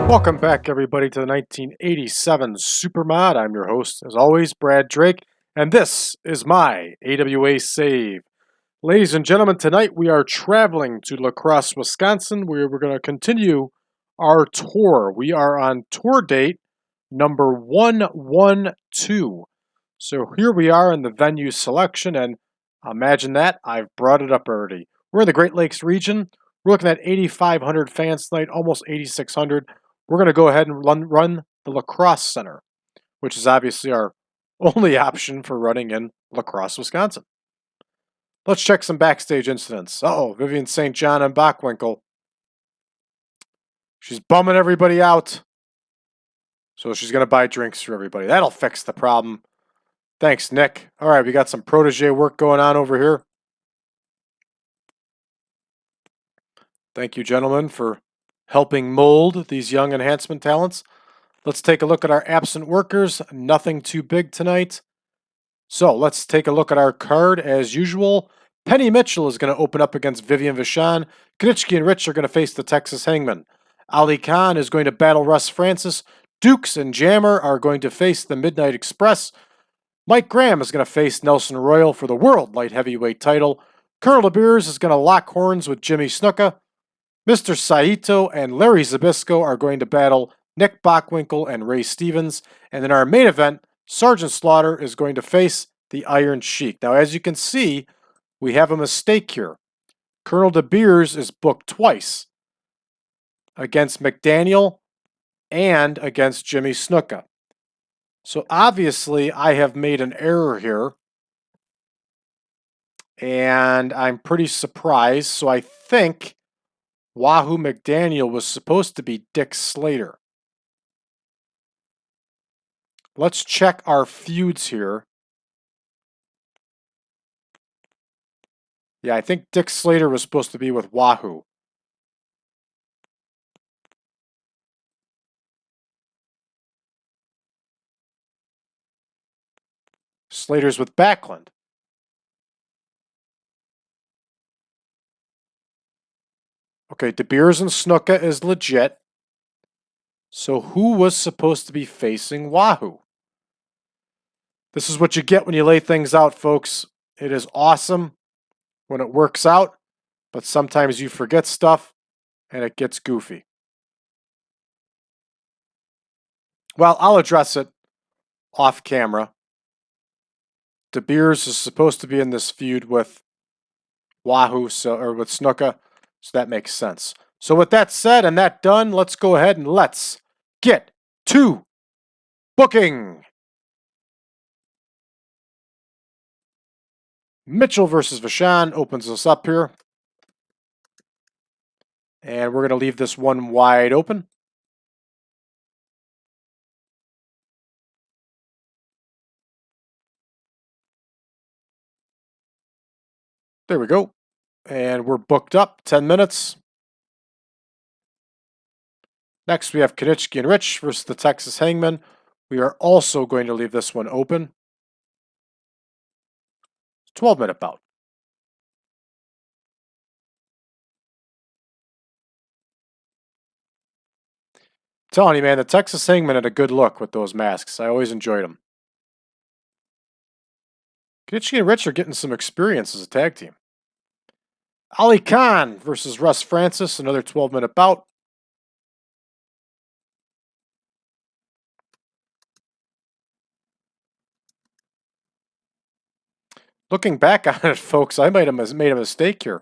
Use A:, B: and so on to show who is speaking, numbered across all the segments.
A: Welcome back, everybody, to the 1987 Supermod. I'm your host, as always, Brad Drake, and this is my AWA save. Ladies and gentlemen, tonight we are traveling to LaCrosse, Wisconsin, where we're going to continue our tour. We are on tour date number 112. So here we are in the venue selection, and imagine that, I've brought it up already. We're in the Great Lakes region. We're looking at 8,500 fans tonight, almost 8,600. We're going to go ahead and run the LaCrosse Center, which is obviously our only option for running in LaCrosse, Wisconsin. Let's check some backstage incidents. Uh-oh, Vivian St. John and Bockwinkel. She's bumming everybody out. So she's going to buy drinks for everybody. That'll fix the problem. Thanks, Nick. All right, we got some protege work going on over here. Thank you, gentlemen, for helping mold these young enhancement talents. Let's take a look at our absent workers. Nothing too big tonight. So let's take a look at our card as usual. Penny Mitchell is going to open up against Vivian Vachon. Kiniski and Rich are going to face the Texas Hangmen. Ali Khan is going to battle Russ Francis. Dukes and Jammer are going to face the Midnight Express. Mike Graham is going to face Nelson Royal for the World Light Heavyweight title. Colonel DeBeers is going to lock horns with Jimmy Snuka. Mr. Saito and Larry Zbyszko are going to battle Nick Bockwinkel and Ray Stevens. And in our main event, Sergeant Slaughter is going to face the Iron Sheik. Now, as you can see, we have a mistake here. Colonel DeBeers is booked twice against McDaniel and against Jimmy Snuka. So obviously, I have made an error here. And I'm pretty surprised. So I think Wahoo McDaniel was supposed to be Dick Slater. Let's check our feuds here. Yeah, I think Dick Slater was supposed to be with Wahoo. Slater's with Backlund. Okay, DeBeers and Snuka is legit. So who was supposed to be facing Wahoo? This is what you get when you lay things out, folks. It is awesome when it works out, but sometimes you forget stuff and it gets goofy. Well, I'll address it off camera. DeBeers is supposed to be in this feud with Wahoo, or with Snuka, so that makes sense. So with that said and that done, let's go ahead and let's get to booking. Mitchell versus Vachon opens us up here. And we're going to leave this one wide open. There we go. And we're booked up 10 minutes. Next, we have Kiniski and Rich versus the Texas Hangmen. We are also going to leave this one open. 12-minute bout. Telling you, man, the Texas Hangmen had a good look with those masks. I always enjoyed them. Kiniski and Rich are getting some experience as a tag team. Ali Khan versus Russ Francis, another 12-minute bout. Looking back on it, folks, I might have made a mistake here.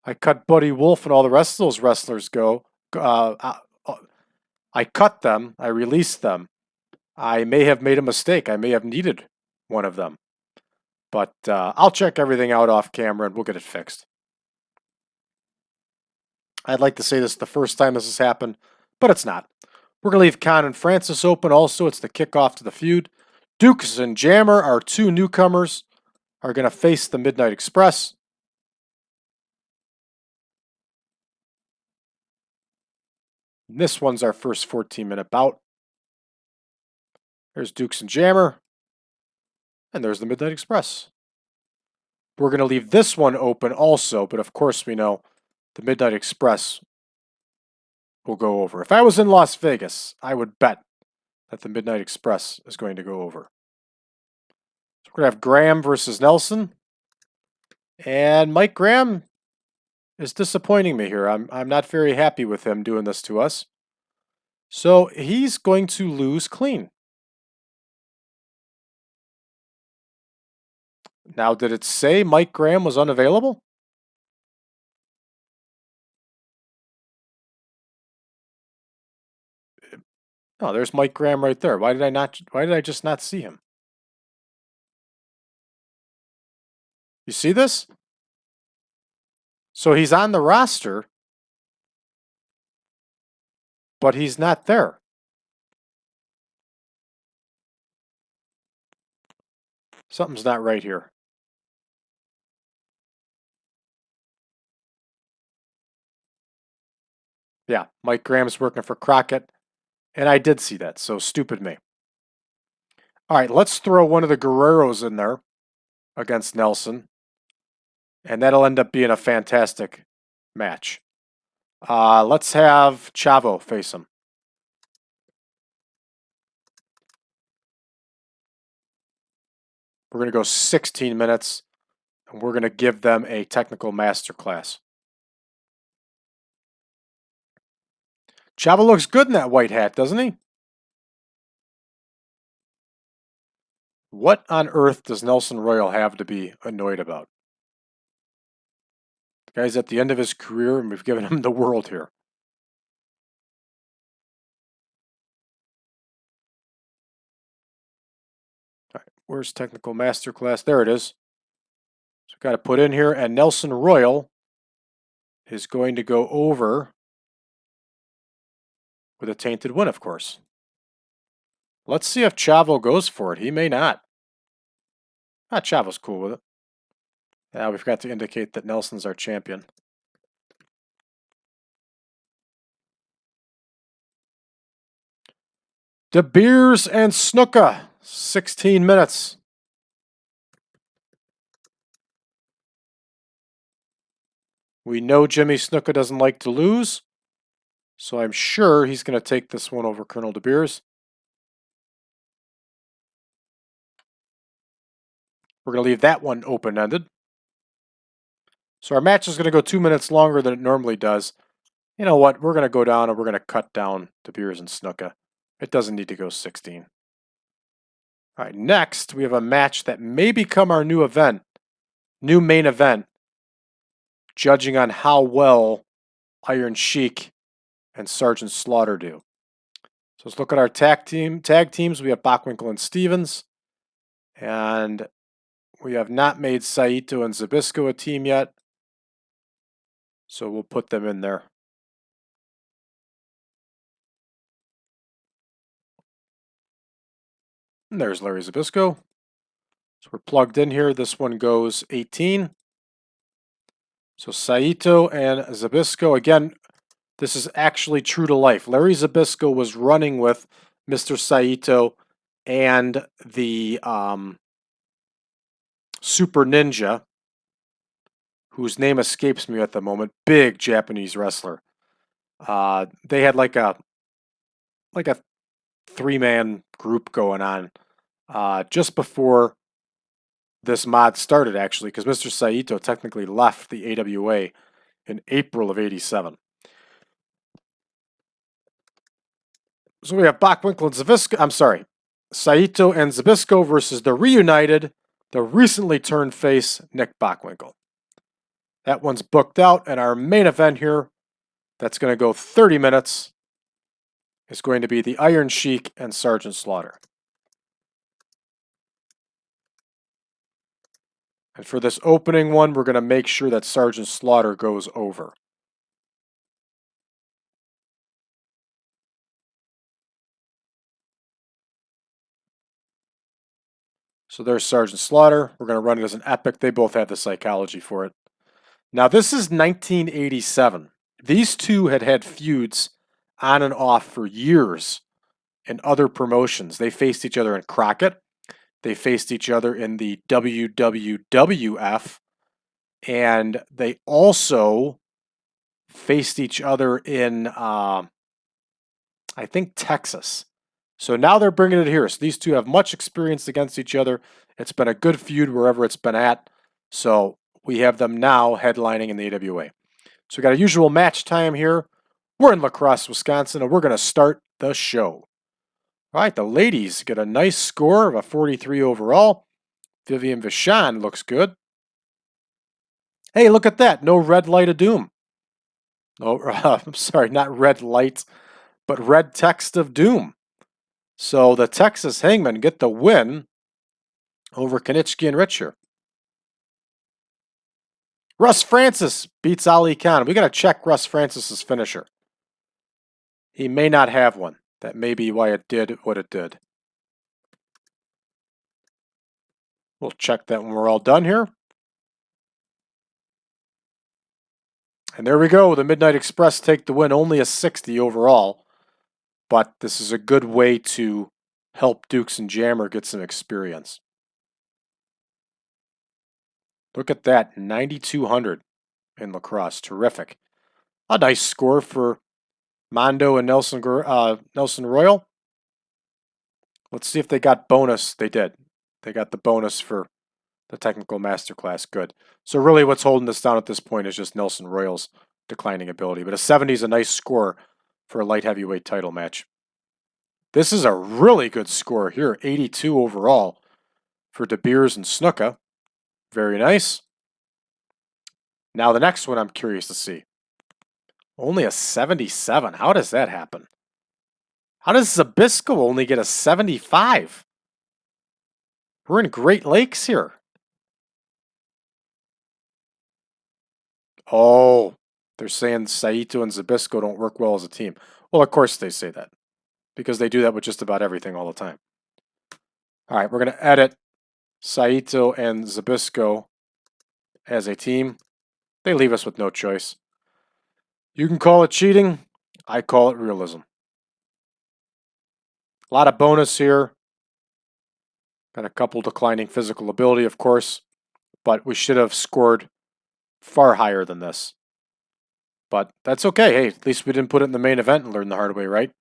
A: I cut Buddy Wolf and all the rest of those wrestlers go. I cut them. I released them. I may have made a mistake. I may have needed one of them. But I'll check everything out off camera and we'll get it fixed. I'd like to say this is the first time this has happened, but it's not. We're going to leave Khan and Francis open also. It's the kickoff to the feud. Dukes and Jammer, our two newcomers, are going to face the Midnight Express. And this one's our first 14-minute bout. There's Dukes and Jammer. And there's the Midnight Express. We're going to leave this one open also, but of course we know the Midnight Express will go over. If I was in Las Vegas, I would bet that the Midnight Express is going to go over. So we're going to have Graham versus Nelson. And Mike Graham is disappointing me here. I'm not very happy with him doing this to us. So he's going to lose clean. Now, did it say Mike Graham was unavailable? No, there's Mike Graham right there. Why did I just not see him? You see this? So he's on the roster, but he's not there. Something's not right here. Yeah, Mike Graham's working for Crockett, and I did see that, so stupid me. All right, let's throw one of the Guerreros in there against Nelson, and that'll end up being a fantastic match. Let's have Chavo face him. We're going to go 16 minutes, and we're going to give them a technical masterclass. Chavo looks good in that white hat, doesn't he? What on earth does Nelson Royal have to be annoyed about? The guy's at the end of his career, and we've given him the world here. All right, where's technical masterclass? There it is. So got to put in here, and Nelson Royal is going to go over with a tainted win, of course. Let's see if Chavo goes for it. He may not. Chavo's cool with it. Yeah, we forgot to indicate that Nelson's our champion. DeBeers and Snuka, 16 minutes. We know Jimmy Snuka doesn't like to lose, so I'm sure he's going to take this one over Colonel DeBeers. We're going to leave that one open-ended. So our match is going to go 2 minutes longer than it normally does. You know what? We're going to go down and we're going to cut down DeBeers and Snuka. It doesn't need to go 16. All right, next we have a match that may become our new event, new main event, judging on how well Iron Sheik and Sergeant Slaughter do. So let's look at our tag teams. We have Bockwinkel and Stevens. And we have not made Saito and Zbyszko a team yet. So we'll put them in there. And there's Larry Zbyszko. So we're plugged in here. This one goes 18. So Saito and Zbyszko. Again, this is actually true to life. Larry Zbyszko was running with Mr. Saito and the Super Ninja, whose name escapes me at the moment. Big Japanese wrestler. They had like a 3-man group going on just before this mod started, actually, because Mr. Saito technically left the AWA in April of '87. So we have Bockwinkel and Zbyszko. I'm sorry, Saito and Zbyszko versus the reunited, the recently turned face, Nick Bockwinkel. That one's booked out, and our main event here, that's going to go 30 minutes, is going to be the Iron Sheik and Sergeant Slaughter. And for this opening one, we're going to make sure that Sergeant Slaughter goes over. So there's Sergeant Slaughter. We're going to run it as an epic. They both have the psychology for it. Now, this is 1987. These two had had feuds on and off for years in other promotions. They faced each other in Crockett. They faced each other in the WWWF. And they also faced each other in I think Texas. So now they're bringing it here. So these two have much experience against each other. It's been a good feud wherever it's been at. So we have them now headlining in the AWA. So we got a usual match time here. We're in LaCrosse, Wisconsin, and we're going to start the show. All right, the ladies get a nice score of a 43 overall. Vivian Vachon looks good. Hey, look at that. No red light of doom. Oh, I'm sorry, not red light, but red text of doom. So the Texas Hangmen get the win over Kiniski and Richer. Russ Francis beats Ali Khan. We got to check Russ Francis's finisher. He may not have one. That may be why it did what it did. We'll check that when we're all done here. And there we go. The Midnight Express take the win. Only a 60 overall. But this is a good way to help Dukes and Jammer get some experience. Look at that. 9,200 in lacrosse. Terrific. A nice score for Mondo and Nelson Royal. Let's see if they got bonus. They did. They got the bonus for the technical masterclass. Good. So really what's holding this down at this point is just Nelson Royal's declining ability. But a 70 is a nice score for a light heavyweight title match. This is a really good score here. 82 overall for DeBeers and Snuka. Very nice. Now the next one I'm curious to see. Only a 77. How does that happen? How does Zbyszko only get a 75? We're in Great Lakes here. Oh, they're saying Saito and Zbyszko don't work well as a team. Well, of course they say that. Because they do that with just about everything all the time. All right, we're going to edit Saito and Zbyszko as a team. They leave us with no choice. You can call it cheating. I call it realism. A lot of bonus here. Got a couple declining physical ability, of course. But we should have scored far higher than this. But that's okay. Hey, at least we didn't put it in the main event and learn the hard way, right?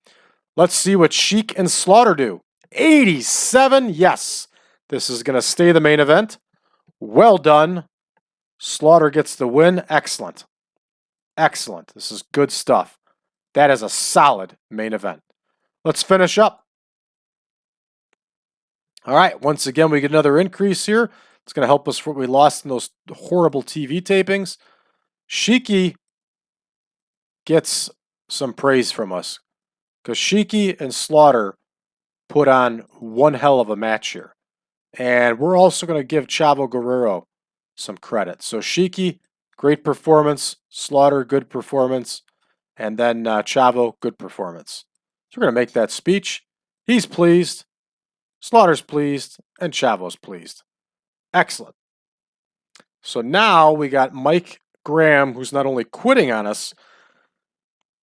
A: Let's see what Sheik and Slaughter do. 87, yes. This is going to stay the main event. Well done. Slaughter gets the win. Excellent. Excellent. This is good stuff. That is a solid main event. Let's finish up. All right, once again, we get another increase here. It's going to help us for what we lost in those horrible TV tapings. Sheik gets some praise from us. Because Sheik and Slaughter put on one hell of a match here. And we're also going to give Chavo Guerrero some credit. So Sheik, great performance. Slaughter, good performance. And then Chavo, good performance. So we're going to make that speech. He's pleased. Slaughter's pleased. And Chavo's pleased. Excellent. So now we got Mike Graham, who's not only quitting on us,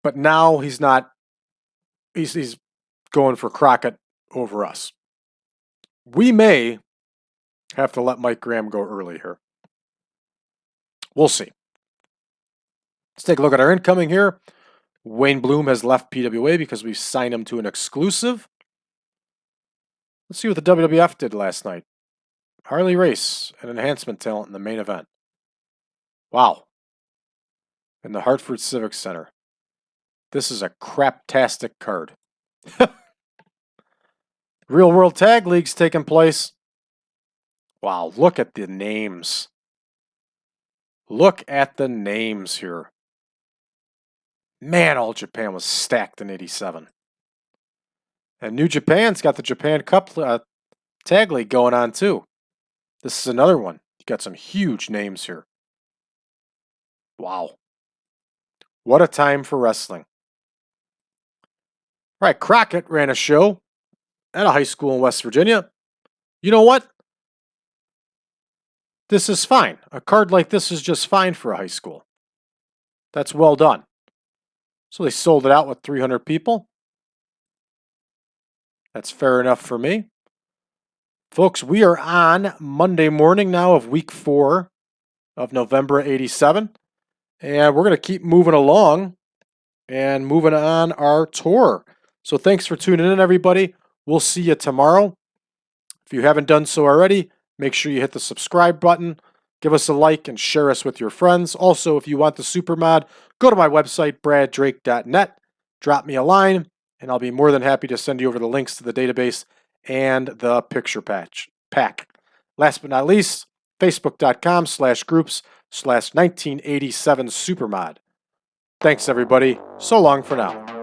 A: but now he's not. He's going for Crockett over us. We may have to let Mike Graham go early here. We'll see. Let's take a look at our incoming here. Wayne Bloom has left PWA because we've signed him to an exclusive. Let's see what the WWF did last night. Harley Race, an enhancement talent in the main event. Wow. In the Hartford Civic Center. This is a craptastic card. Real World Tag League's taking place. Wow, look at the names. Look at the names here. Man, All Japan was stacked in 87. And New Japan's got the Japan Cup Tag League going on too. This is another one. You got some huge names here. Wow. What a time for wrestling. All right, Crockett ran a show at a high school in West Virginia. You know what? This is fine. A card like this is just fine for a high school. That's well done. So they sold it out with 300 people. That's fair enough for me. Folks, we are on Monday morning now of week 4 of November 87. And we're going to keep moving along and moving on our tour. So thanks for tuning in, everybody. We'll see you tomorrow. If you haven't done so already, make sure you hit the subscribe button, give us a like, and share us with your friends. Also, if you want the super mod, go to my website, braddrake.net, drop me a line, and I'll be more than happy to send you over the links to the database and the picture pack. Last but not least, facebook.com/groups/1987supermod. Thanks, everybody. So long for now.